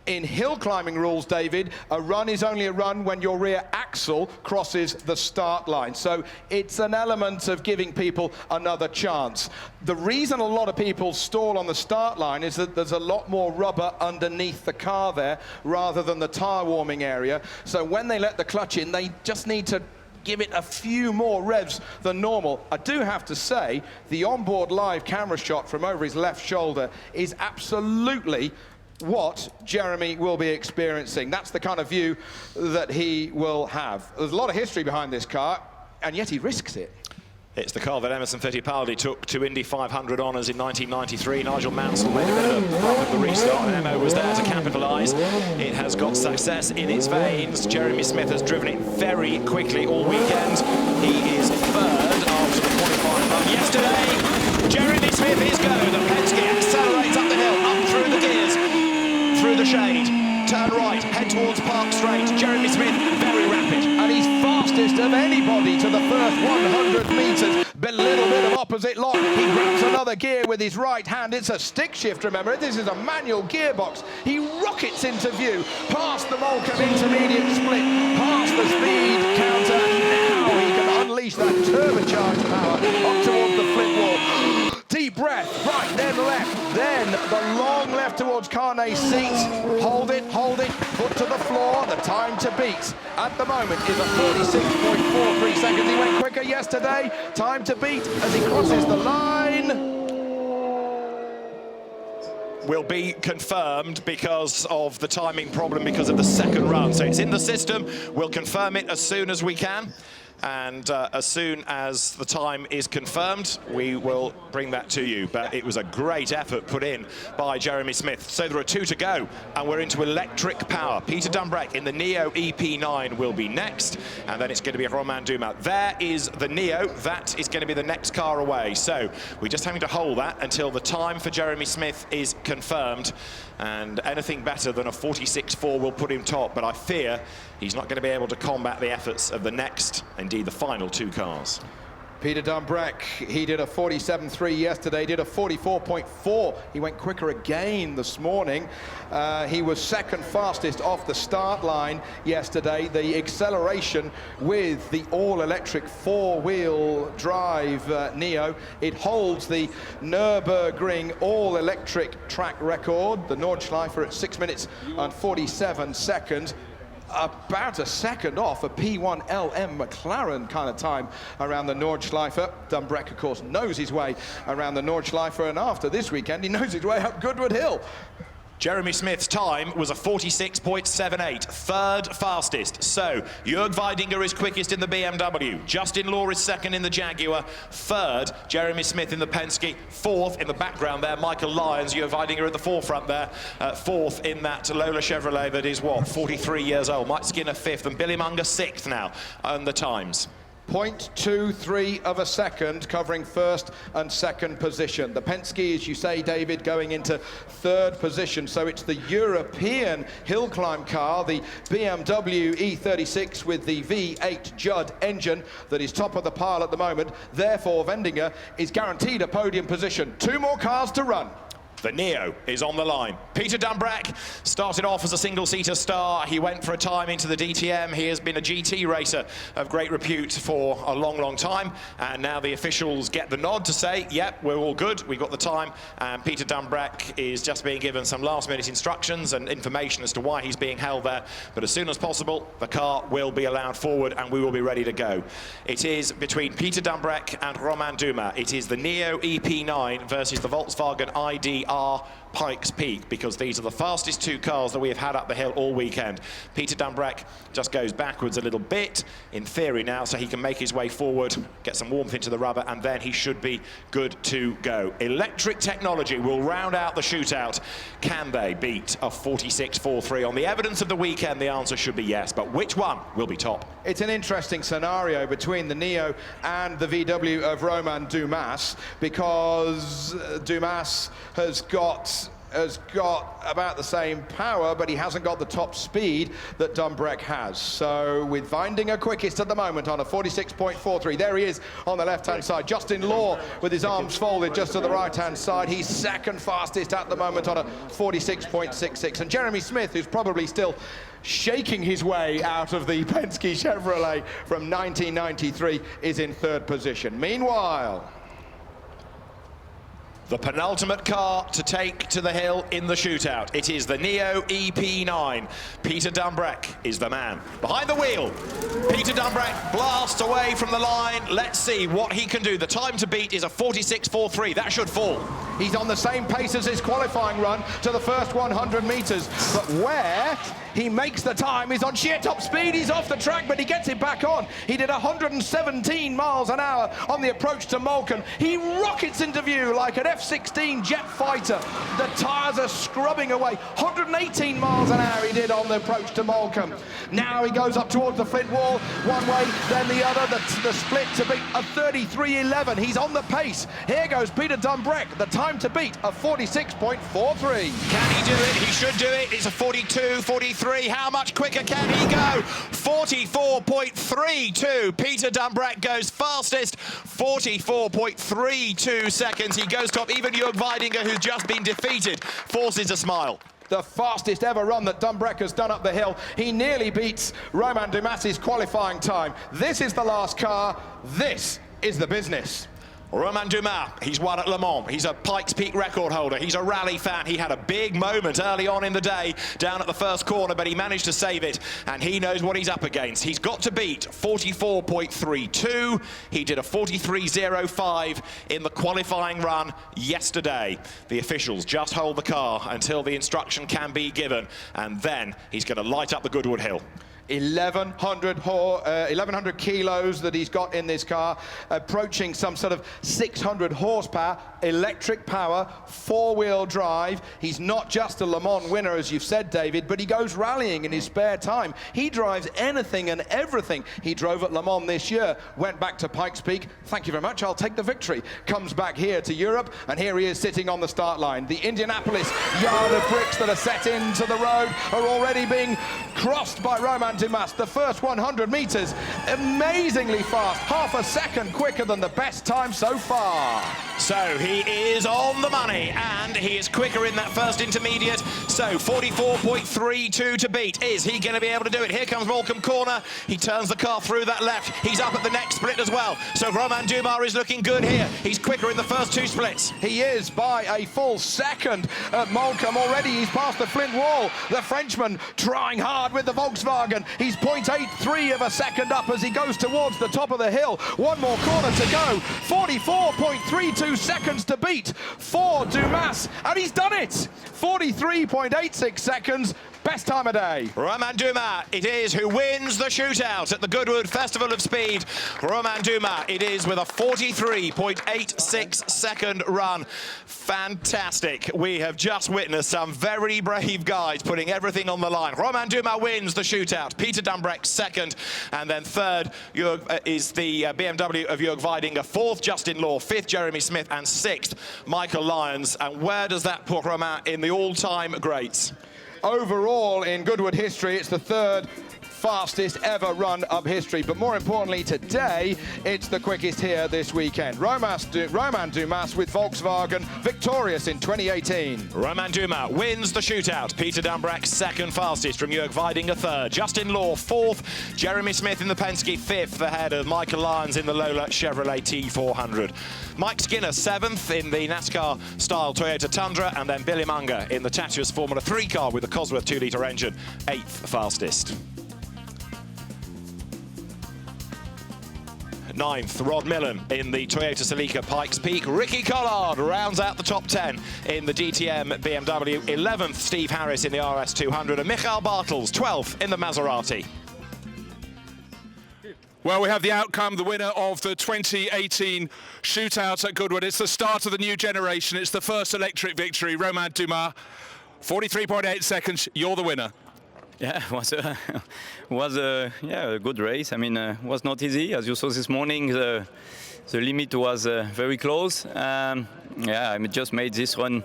Speaker 2: In hill climbing rules, David, a run is only a run when your rear axle crosses the start line. So it's an element of giving people another chance. The reason a lot of people stall on the start line is that there's a lot more rubber underneath the car there rather than the tire warming area. So when they let the clutch in, they just need to give it a few more revs than normal. I do have to say, the onboard live camera shot from over his left shoulder is absolutely what Jeremy will be experiencing. That's the kind of view that he will have. There's a lot of history behind this car, and yet he risks it.
Speaker 1: It's the car that Emerson Fittipaldi took to Indy 500 honours in 1993. Nigel Mansell made a bit of a flop at the restart, and Emo was there to capitalise. It has got success in its veins. Jeremy Smith has driven it very quickly all weekend. He is third after the qualifying run yesterday. Jeremy Smith is go. The Penske accelerates up the hill, up through the gears, through the shade. Turn right, head towards Park Straight. Jeremy Smith, very rapid.
Speaker 2: And he's fastest of anybody to the first 100 metres. A little bit of opposite lock. He grabs another gear with his right hand. It's a stick shift, remember. This is a manual gearbox. He rockets into view, past the Volcom intermediate split, past the speed counter. Now he can unleash that turbocharged power up towards the flip wall. Deep breath, right, then left, then the long left towards Carney's seat. Hold it, foot to the floor, the time to beat at the moment is a 46.43 seconds. He went quicker yesterday, time to beat as he crosses the line.
Speaker 1: will be confirmed because of the timing problem because of the second run. So it's in the system. We'll confirm it as soon as we can. And as soon as the time is confirmed, we will bring that to you. But it was a great effort put in by Jeremy Smith. So there are 2 to go, and we're into electric power. Peter Dunbrek in the Neo EP9 will be next, and then it's going to be Romain Dumas. There is the Neo. That is going to be the next car away. So we're just having to hold that until the time for Jeremy Smith is confirmed. And anything better than a 46.4 will put him top, but I fear he's not going to be able to combat the efforts of the next, indeed the final 2 cars.
Speaker 2: Peter Dunbrek, he did a 47.3 yesterday, did a 44.4. He went quicker again this morning. He was second fastest off the start line yesterday. The acceleration with the all-electric 4-wheel drive Neo, it holds the Nürburgring all-electric track record, the Nordschleifer at 6 minutes and 47 seconds. About a second off a P1 LM McLaren kind of time around the Nordschleifer. Dunbrek, of course, knows his way around the Nordschleifer, and after this weekend, he knows his way up Goodwood Hill.
Speaker 1: Jeremy Smith's time was a 46.78, third fastest. So Jörg Weidinger is quickest in the BMW. Justin Law is second in the Jaguar. Third, Jeremy Smith in the Penske. Fourth in the background there, Michael Lyons. Jörg Weidinger at the forefront there. Fourth in that Lola Chevrolet that is, what, 43 years old. Mike Skinner fifth, and Billy Munger sixth now on the times.
Speaker 2: 0.23 of a second, covering first and second position. The Penske, as you say, David, going into third position. So it's the European hill climb car, the BMW E36 with the V8 Judd engine, that is top of the pile at the moment. Therefore, Weidinger is guaranteed a podium position. 2 more cars to run.
Speaker 1: The Neo is on the line. Peter Dunbrek started off as a single-seater star. He went for a time into the DTM. He has been a GT racer of great repute for a long, long time. And now the officials get the nod to say, yep, we're all good. We've got the time. And Peter Dunbrek is just being given some last-minute instructions and information as to why he's being held there. But as soon as possible, the car will be allowed forward and we will be ready to go. It is between Peter Dunbrek and Romain Dumas. It is the Neo EP9 versus the Volkswagen ID Pikes Peak, because these are the fastest 2 cars that we have had up the hill all weekend. Peter Dunbrek just goes backwards a little bit, in theory now, so he can make his way forward, get some warmth into the rubber, and then he should be good to go. Electric technology will round out the shootout. Can they beat a 46.43? On the evidence of the weekend, the answer should be yes, but which one will be top?
Speaker 2: It's an interesting scenario between the Neo and the VW of Romain Dumas, because Dumas has got about the same power, but he hasn't got the top speed that Dunbrek has. So with Weidinger quickest at the moment on a 46.43, there he is on the left-hand side. Justin Law with his arms folded just to the right-hand side. He's second fastest at the moment on a 46.66. And Jeremy Smith, who's probably still shaking his way out of the Penske Chevrolet from 1993, is in third position. Meanwhile,
Speaker 1: the penultimate car to take to the hill in the shootout. It is the Neo EP9. Peter Dunbrek is the man. Behind the wheel, Peter Dunbrek blasts away from the line. Let's see what he can do. The time to beat is a 46.43. That should fall.
Speaker 2: He's on the same pace as his qualifying run to the first 100 meters. But where he makes the time is on sheer top speed. He's off the track, but he gets it back on. He did 117 miles an hour on the approach to Malcolm. He rockets into view like an F-16 jet fighter. The tires are scrubbing away. 118 miles an hour he did on the approach to Malcolm. Now he goes up towards the flint wall, one way, then the other. The split to beat a 33.11. He's on the pace. Here goes Peter Dunbrek. The time to beat a 46.43.
Speaker 1: Can he do it? He should do it. It's a 42.43. How much quicker can he go? 44.32. Peter Dunbrek goes fastest. 44.32 seconds. He goes top. Even Jörg Weidinger, who's just been defeated, forces a smile.
Speaker 2: The fastest ever run that Dunbrek has done up the hill. He nearly beats Romain Dumas's qualifying time. This is the last car. This is the business.
Speaker 1: Romain Dumas, he's won at Le Mans. He's a Pikes Peak record holder. He's a rally fan. He had a big moment early on in the day down at the first corner, but he managed to save it, and he knows what he's up against. He's got to beat 44.32. He did a 43.05 in the qualifying run yesterday. The officials just hold the car until the instruction can be given, and then he's going to light up the Goodwood Hill.
Speaker 2: 1,100 kilos that he's got in this car, approaching some sort of 600 horsepower, electric power, four-wheel drive. He's not just a Le Mans winner, as you've said, David, but he goes rallying in his spare time. He drives anything and everything. He drove at Le Mans this year, went back to Pikes Peak. Thank you very much, I'll take the victory. Comes back here to Europe, and here he is sitting on the start line. The Indianapolis yard of bricks that are set into the road are already being crossed by Romain Dumas. The first 100 meters, amazingly fast, half a second quicker than the best time so far.
Speaker 1: So he is on the money, and he is quicker in that first intermediate. So 44.32 to beat. Is he going to be able to do it? Here comes Morecambe Corner. He turns the car through that left. He's up at the next split as well. So Romain Dumas is looking good here. He's quicker in the first two splits.
Speaker 2: He is by a full second at Morecambe. Already he's past the Flint wall. The Frenchman trying hard with the Volkswagen. He's 0.83 of a second up as he goes towards the top of the hill. One more corner to go. 44.32 seconds to beat for Dumas, and he's done it. 43.86 seconds. Best time of day.
Speaker 1: Romain Dumas, it is, who wins the shootout at the Goodwood Festival of Speed. Romain Dumas, it is, with a 43.86 second run. Fantastic. We have just witnessed some very brave guys putting everything on the line. Romain Dumas wins the shootout. Peter Dumbrecht second, and then third is the BMW of Jörg Weidinger. Fourth, Justin Law. Fifth, Jeremy Smith, and sixth, Michael Lyons. And where does that put Romain in the all-time greats?
Speaker 2: Overall, in Goodwood history, it's the third fastest ever run of history, but more importantly today, it's the quickest here this weekend. Romain Dumas with Volkswagen, victorious in 2018.
Speaker 1: Romain Dumas wins the shootout. Peter Dumbrecht second fastest from Jörg Weidinger third. Justin Law fourth. Jeremy Smith in the Penske fifth, ahead of Michael Lyons in the Lola Chevrolet T400. Mike Skinner seventh in the NASCAR style Toyota Tundra, and then Billy Munger in the Tatuus Formula 3 car with the Cosworth 2-litre engine, eighth fastest. Ninth, Rod Millen in the Toyota Celica Pikes Peak. Ricky Collard rounds out the top 10 in the DTM BMW. 11th, Steve Harris in the RS200. And Michael Bartels, 12th in the Maserati.
Speaker 3: Well, we have the outcome, the winner of the 2018 shootout at Goodwood. It's the start of the new generation. It's the first electric victory. Romain Dumas, 43.8 seconds. You're the winner.
Speaker 5: Yeah, it was a good race. I mean, it was not easy. As you saw this morning, the limit was very close. Yeah, I just made this run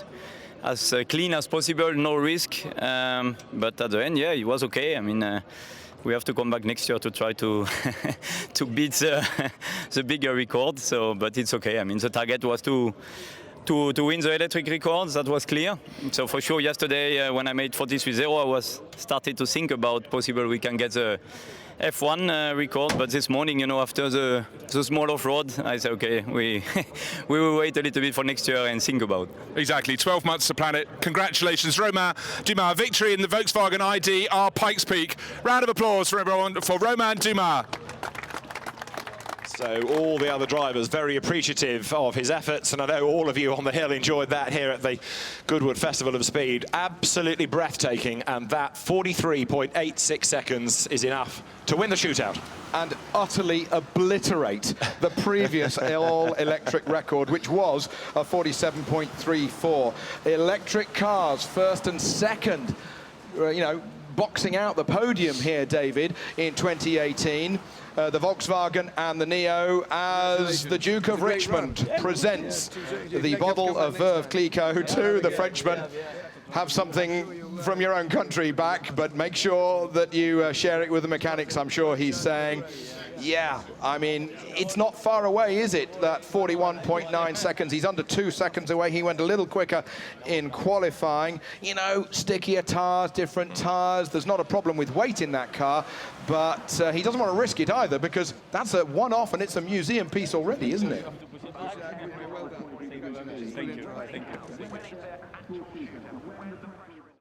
Speaker 5: as clean as possible, no risk. But at the end, yeah, it was okay. I mean, we have to come back next year to try to to beat the bigger record. So, but it's okay. I mean, the target was to win the electric records, that was clear. So for sure, yesterday when I made 43.0, I was started to think about possible we can get the F1 record. But this morning, you know, after the small off-road, I said, okay, we will wait a little bit for next year and think about.
Speaker 3: Exactly, 12 months to plan it. Congratulations, Romain Dumas. Victory in the Volkswagen ID R Pikes Peak. Round of applause for everyone for Romain Dumas.
Speaker 1: So all the other drivers very appreciative of his efforts, and I know all of you on the hill enjoyed that here at the Goodwood Festival of Speed. Absolutely breathtaking, and that 43.86 seconds is enough to win the shootout.
Speaker 2: And utterly obliterate the previous all-electric record, which was a 47.34. Electric cars, first and second, you know, boxing out the podium here, David, in 2018. The Volkswagen and the Neo, as the Duke of Richmond presents the bottle of Veuve Clicquot to the Frenchman. Have something from your own country back, but make sure that you share it with the mechanics, I'm sure he's saying. Yeah, I mean, it's not far away, is it, that 41.9 seconds? He's under 2 seconds away. He went a little quicker in qualifying. You know, stickier tires, different tires. There's not a problem with weight in that car, but he doesn't want to risk it either, because that's a one-off and it's a museum piece already, isn't it? Well done.
Speaker 5: Thank you. Thank you.